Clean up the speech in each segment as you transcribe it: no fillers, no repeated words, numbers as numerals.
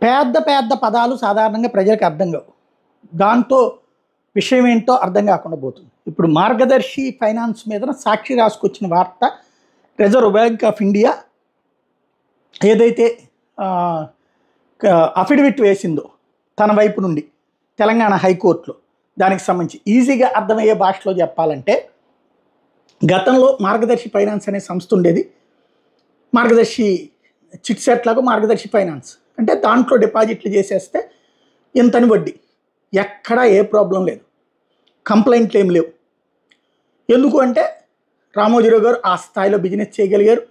పెద్ద పెద్ద పదాలు సాధారణంగా ప్రజలకు అర్థం కావు. దాంతో విషయం ఏంటో అర్థం కాకుండా పోతుంది. ఇప్పుడు మార్గదర్శి ఫైనాన్స్ మీద సాక్షి రాసుకొచ్చిన వార్త, రిజర్వ్ బ్యాంక్ ఆఫ్ ఇండియా ఏదైతే అఫిడవిట్ వేసిందో తన వైపు నుండి తెలంగాణ హైకోర్టులో, దానికి సంబంధించి ఈజీగా అర్థమయ్యే భాషలో చెప్పాలంటే, గతంలో మార్గదర్శి ఫైనాన్స్ అనే సంస్థ ఉండేది. మార్గదర్శి చిట్ సెట్ లాగా మార్గదర్శి ఫైనాన్స్ అంటే దాంట్లో డిపాజిట్లు చేసేస్తే ఇంతని వడ్డీ, ఎక్కడా ఏ ప్రాబ్లం లేదు, కంప్లైంట్లు ఏం లేవు. ఎందుకు అంటే రామోజీరావు గారు ఆ స్థాయిలో బిజినెస్ చేయగలిగారు.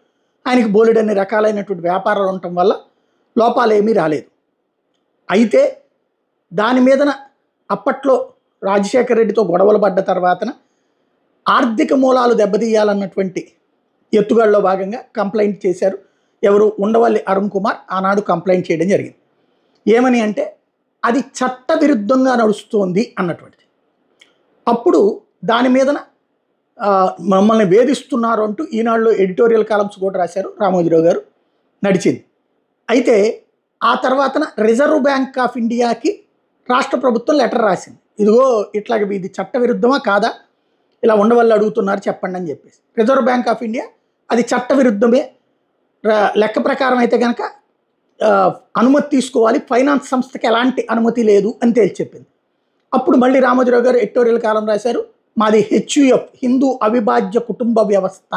ఆయనకి బోలెడు అన్ని రకాలైనటువంటి వ్యాపారాలు ఉండటం వల్ల లోపాలు ఏమీ రాలేదు. అయితే దాని మీదన అప్పట్లో రాజశేఖర రెడ్డితో గొడవలు పడ్డ తర్వాతన ఆర్థిక మూలాలు దెబ్బతీయాలన్నటువంటి ఎత్తుగడలో భాగంగా కంప్లైంట్ చేశారు. ఎవరు? ఉండవల్లి అరుణ్ కుమార్ ఆనాడు కంప్లైంట్ చేయడం జరిగింది. ఏమని అంటే అది చట్టవిరుద్ధంగా నడుస్తోంది అన్నటువంటిది. అప్పుడు దాని మీదన మమ్మల్ని వేధిస్తున్నారు అంటూ ఈనాడులో ఎడిటోరియల్ కాలమ్స్ కూడా రాశారు రామోజీరావు గారు. నడిచింది. అయితే ఆ తర్వాతన రిజర్వ్ బ్యాంక్ ఆఫ్ ఇండియాకి రాష్ట్ర ప్రభుత్వం లెటర్ రాసింది, ఇదిగో ఇట్లాగ ఇది చట్టవిరుద్ధమా కాదా, ఇలా ఉండవల్లి అడుగుతున్నారు చెప్పండి అని చెప్పేసి. రిజర్వ్ బ్యాంక్ ఆఫ్ ఇండియా అది చట్టవిరుద్ధమే, లెక్క ప్రకారం అయితే కనుక అనుమతి తీసుకోవాలి, ఫైనాన్స్ సంస్థకి ఎలాంటి అనుమతి లేదు అని తేల్చి చెప్పింది. అప్పుడు మళ్ళీ రామోజీరావు గారు ఎడిటోరియల్ కాలం రాశారు, మాది HUF హిందూ అవిభాజ్య కుటుంబ వ్యవస్థ,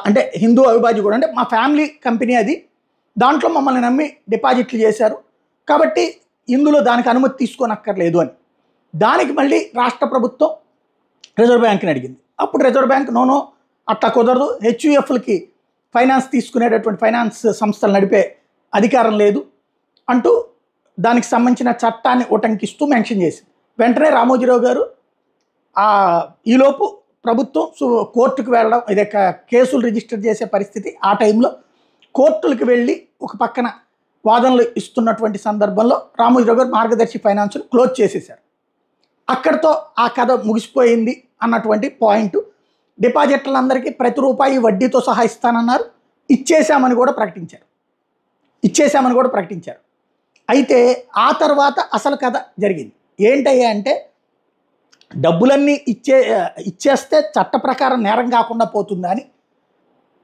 అంటే హిందూ అవిభాజ్య కూడా అంటే మా ఫ్యామిలీ కంపెనీ అది, దాంట్లో మమ్మల్ని నమ్మి డిపాజిట్లు చేశారు కాబట్టి ఇందులో దానికి అనుమతి తీసుకోనక్కర్లేదు అని. దానికి మళ్ళీ రాష్ట్ర ప్రభుత్వం రిజర్వ్ బ్యాంక్ని అడిగింది. అప్పుడు రిజర్వ్ బ్యాంక్ నోనో అట్లా కుదరదు, HUFలకి ఫైనాన్స్ తీసుకునేటటువంటి ఫైనాన్స్ సంస్థలు నడిపే అధికారం లేదు అంటూ దానికి సంబంధించిన చట్టాన్ని ఉటంకిస్తూ మెన్షన్ చేసింది. వెంటనే రామోజీరావు గారు ఈలోపు ప్రభుత్వం కోర్టుకు వెళ్ళడం, ఇదే కేసులు రిజిస్టర్ చేసే పరిస్థితి. ఆ టైంలో కోర్టులకు వెళ్ళి ఒక పక్కన వాదనలు ఇస్తున్నటువంటి సందర్భంలో రామోజీరావు గారు మార్గదర్శి ఫైనాన్స్ను క్లోజ్ చేసేశారు. అక్కడితో ఆ కథ ముగిసిపోయింది అన్నటువంటి పాయింట్. డిపాజిట్లందరికీ ప్రతి రూపాయి వడ్డీతో సహా ఇస్తానన్నారు, ఇచ్చేశామని కూడా ప్రకటించారు. అయితే ఆ తర్వాత అసలు కథ జరిగింది. ఏంటయ్యా అంటే డబ్బులన్నీ ఇచ్చేస్తే చట్ట ప్రకారం నేరం కాకుండా పోతుందా అని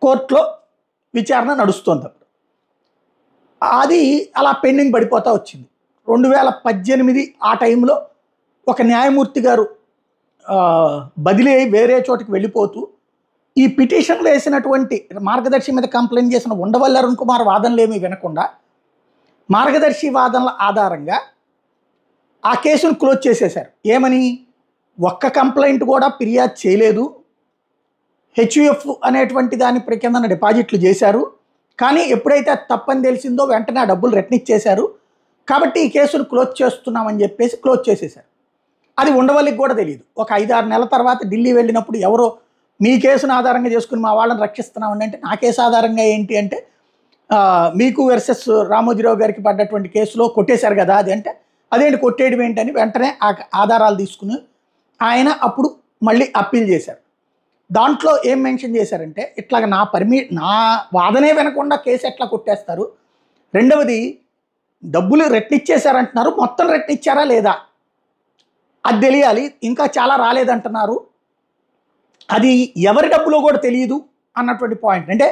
కోర్టులో విచారణ నడుస్తోంది. అప్పుడు అది అలా పెండింగ్ పడిపోతూ వచ్చింది. 2018 ఆ టైంలో ఒక న్యాయమూర్తి గారు బదిలీ అయి వేరే చోటికి వెళ్ళిపోతూ ఈ పిటిషన్ వేసినటువంటి మార్గదర్శి మీద కంప్లైంట్ చేసిన ఉండవల్లి అరుణ్ కుమార్ వాదనలు ఏమీ వినకుండా మార్గదర్శి వాదనల ఆధారంగా ఆ కేసును క్లోజ్ చేసేశారు. ఏమని? ఒక్క కంప్లైంట్ కూడా ఫిర్యాదు చేయలేదు, HUF అనేటువంటి దాని కింద డిపాజిట్లు చేశారు, కానీ ఎప్పుడైతే తప్పని తెలిసిందో వెంటనే ఆ డబ్బులు రిటర్న్ ఇచ్చేశారు, కాబట్టి ఈ కేసును క్లోజ్ చేస్తున్నామని చెప్పేసి క్లోజ్ చేసేశారు. అది ఉండవల్లికి కూడా తెలియదు. ఒక 5-6 నెలల తర్వాత ఢిల్లీ వెళ్ళినప్పుడు ఎవరో మీ కేసును ఆధారంగా చేసుకుని మా వాళ్ళని రక్షిస్తున్నామండి అంటే, నా కేసు ఆధారంగా ఏంటి అంటే మీకు వర్సెస్ రామోజీరావు గారికి పడ్డటువంటి కేసులో కొట్టేశారు కదా అది అంటే, అదేంటి కొట్టేయడం ఏంటని వెంటనే ఆ ఆధారాలు తీసుకుని ఆయన అప్పుడు మళ్ళీ అప్పీల్ చేశారు. దాంట్లో ఏం మెన్షన్ చేశారంటే, ఇట్లాగ నా వాదనే వినకుండా కేసు ఎట్లా కొట్టేస్తారు, రెండవది డబ్బులు రిటర్న్ ఇచ్చేశారంటున్నారు, మొత్తం రిటర్న్ ఇచ్చారా లేదా అది తెలియాలి, ఇంకా చాలా రాలేదంటున్నారు, అది ఎవరి డబ్బులో కూడా తెలియదు అన్నటువంటి పాయింట్. అంటే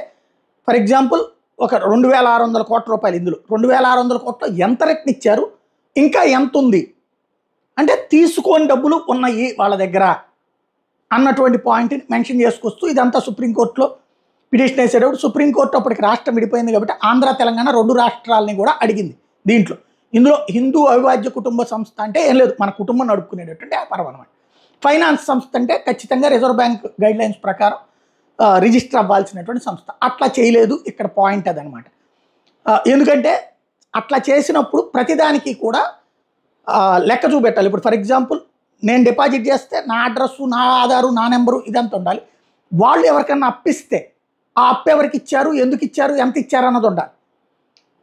ఫర్ ఎగ్జాంపుల్ ఒక 2600 కోట్ల రూపాయలు, ఇందులో 2600 కోట్లు ఎంత రిటర్న్ ఇచ్చారు, ఇంకా ఎంత ఉంది అంటే తీసుకోని డబ్బులు ఉన్నాయి వాళ్ళ దగ్గర అన్నటువంటి పాయింట్ని మెన్షన్ చేసుకొస్తూ ఇదంతా సుప్రీంకోర్టులో పిటిషన్ వేసేటప్పుడు, సుప్రీంకోర్టు అప్పటికి రాష్ట్రం విడిపోయింది కాబట్టి ఆంధ్ర తెలంగాణ 2 రాష్ట్రాలని కూడా అడిగింది. ఇందులో హిందూ అవిభాజ్య కుటుంబ సంస్థ అంటే ఏం లేదు, మన కుటుంబం నడుపుకునేటటువంటి వ్యాపారం అనమాట. ఫైనాన్స్ సంస్థ అంటే ఖచ్చితంగా రిజర్వ్ బ్యాంక్ గైడ్లైన్స్ ప్రకారం రిజిస్టర్ అవ్వాల్సినటువంటి సంస్థ. అట్లా చేయలేదు, ఇక్కడ పాయింట్ అదనమాట. ఎందుకంటే అట్లా చేసినప్పుడు ప్రతిదానికి కూడా లెక్క చూపెట్టాలి. ఇప్పుడు ఫర్ ఎగ్జాంపుల్ నేను డిపాజిట్ చేస్తే నా అడ్రస్సు, నా ఆధారు, నా నెంబరు ఇదంతా ఉండాలి. వాళ్ళు ఎవరికన్నా అప్పిస్తే ఆ అప్పు ఎవరికి ఇచ్చారు, ఎందుకు ఇచ్చారు, ఎంత ఇచ్చారు అన్నది ఉండాలి.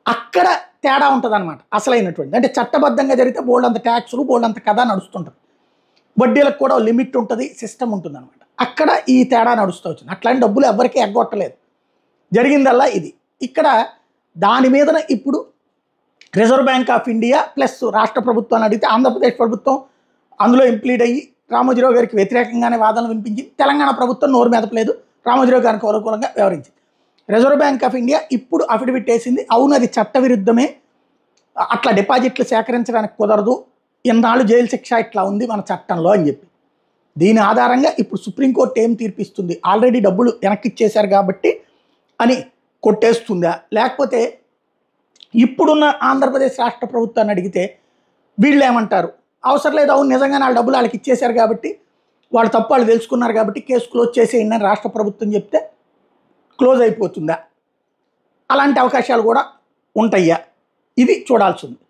అక్కడ తేడా ఉంటుంది అనమాట అసలైనటువంటి. అంటే చట్టబద్ధంగా జరిగితే బోల్డ్ అంత ట్యాక్సులు, బోల్డ్ అంత కథ నడుస్తుంటుంది, వడ్డీలకు కూడా లిమిట్ ఉంటుంది, సిస్టమ్ ఉంటుంది అనమాట. అక్కడ ఈ తేడా నడుస్తూ వచ్చింది. అట్లాంటి డబ్బులు ఎవరికీ ఎగ్గొట్టలేదు, జరిగిందల్లా ఇది. ఇక్కడ దాని మీదన ఇప్పుడు reserve bank of India plus రాష్ట్ర ప్రభుత్వాన్ని అడిగితే ఆంధ్రప్రదేశ్ ప్రభుత్వం అందులో ఇంప్లీడ్ అయ్యి రామోజీరావు గారికి వ్యతిరేకంగానే వాదనలు వినిపించింది. తెలంగాణ ప్రభుత్వం నోరు మెదపలేదు, రామోజీరావు గారికి అనుకూలంగా వ్యవహరించింది. రిజర్వ్ బ్యాంక్ ఆఫ్ ఇండియా ఇప్పుడు అఫిడవిట్ వేసింది, అవును అది చట్టవిరుద్ధమే, అట్లా డిపాజిట్లు సేకరించడానికి కుదరదు, ఇన్నాళ్ళు జైలు శిక్ష ఇట్లా ఉంది మన చట్టంలో అని చెప్పి. దీని ఆధారంగా ఇప్పుడు సుప్రీంకోర్టు ఏం తీర్పిస్తుంది, ఆల్రెడీ డబ్బులు వెనక్కి ఇచ్చేశారు కాబట్టి అని కొట్టేస్తుందా, లేకపోతే ఇప్పుడున్న ఆంధ్రప్రదేశ్ రాష్ట్ర ప్రభుత్వాన్ని అడిగితే వీళ్ళు ఏమంటారు, అవసరం లేదు, అవును నిజంగా వాళ్ళ డబ్బులు వాళ్ళకి ఇచ్చేశారు కాబట్టి వాళ్ళు తప్పు వాళ్ళు తెలుసుకున్నారు కాబట్టి కేసు క్లోజ్ చేసేయండి అని రాష్ట్ర ప్రభుత్వం చెప్తే క్లోజ్ అయిపోతుందా, అలాంటి అవకాశాలు కూడా ఉంటాయా, ఇది చూడాల్సి ఉంది.